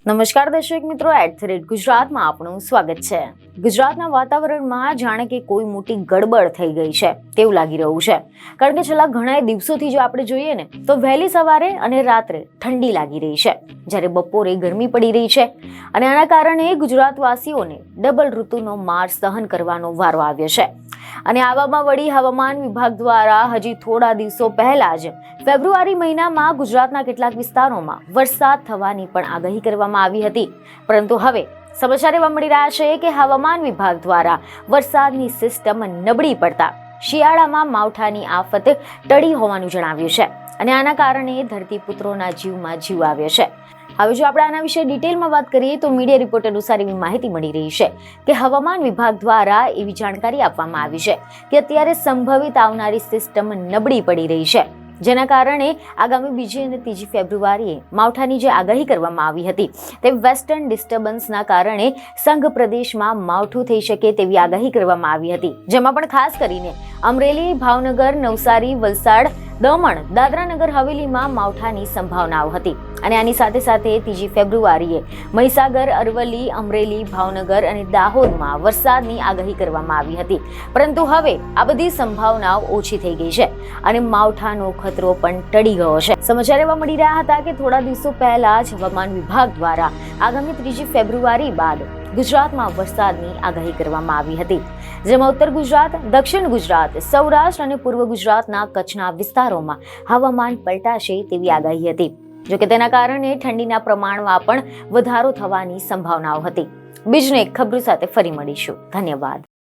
નમસ્કાર દર્શક મિત્રો, @ગુજરાતમાં આપનું સ્વાગત છે। ગુજરાતના વાતાવરણમાં જાણે કે કોઈ મોટી ગડબડ થઈ ગઈ છે તેવું લાગી રહ્યું છે, કારણ કે છેલ્લા ઘણા દિવસોથી જો આપણે જોઈએ ને તો વહેલી સવારે અને રાત્રે ઠંડી લાગી રહી છે, જ્યારે બપોરે ગરમી પડી રહી છે અને આના કારણે ગુજરાતવાસીઓને ડબલ ઋતુનો માર સહન કરવાનો વારો આવ્યો છે। અને આવામાં વળી હવામાન વિભાગ દ્વારા હજી થોડા દિવસો પહેલા જ ફેબ્રુઆરી મહિનામાં ગુજરાતના કેટલાક વિસ્તારોમાં વરસાદ થવાની પણ આગાહી કરવામાં આવી હતી, પરંતુ હવે સમાચાર એવા મળી રહ્યા છે કે હવામાન વિભાગ દ્વારા વરસાદની સિસ્ટમ નબળી પડતા શિયાળામાં માવઠાની આફત ટળી હોવાનું જણાવ્યું છે અને આના કારણે ધરતીપુત્રોના જીવમાં જીવ આવ્યો છે। હવે જો આપણે આના વિશે ડિટેલમાં વાત કરીએ તો મીડિયા રિપોર્ટ અનુસાર એવી માહિતી મળી રહી છે કે હવામાન વિભાગ દ્વારા એવી જાણકારી આપવામાં આવી છે કે અત્યારે સંભવિત આવનારી સિસ્ટમ નબળી પડી રહી છે, જેના કારણે આગામી 2 અને 3 ફેબ્રુઆરીએ માવઠાની જે આગાહી કરવામાં આવી હતી તે વેસ્ટર્ન ડિસ્ટર્બન્સના કારણે સંઘ પ્રદેશમાં માવઠું થઈ શકે તેવી આગાહી કરવામાં આવી હતી, જેમાં પણ ખાસ કરીને અમરેલી, ભાવનગર, નવસારી, વલસાડ, દમણ, દાદરા નગર હવેલીમાં માવઠાની સંભાવનાઓ હતી અને આની સાથે સાથે 3 ફેબ્રુઆરીએ મહીસાગર, અરવલ્લી, અમરેલી, ભાવનગર અને દાહોદમાં વરસાદની આગાહી કરવામાં આવી હતી, પરંતુ હવે આ બધી સંભાવનાઓ ઓછી થઈ ગઈ છે અને માવઠાનો ખતરો પણ ટળી ગયો છે। સમાચાર એવા મળી રહ્યા હતા કે થોડા દિવસો પહેલા જ હવામાન વિભાગ દ્વારા આગામી 3 ફેબ્રુઆરી બાદ ગુજરાતમાં વરસાદની આગાહી કરવામાં આવી હતી, જેમાં ઉત્તર ગુજરાત, દક્ષિણ ગુજરાત, સૌરાષ્ટ્ર અને પૂર્વ ગુજરાતના કચ્છના વિસ્તારોમાં હવામાન પલટાશે તેવી આગાહી હતી। જોકે તેના કારણે ઠંડીના પ્રમાણમાં પણ વધારો થવાની સંભાવનાઓ હતી। બીજને એક ખબર સાથે ફરી મળીશું। ધન્યવાદ।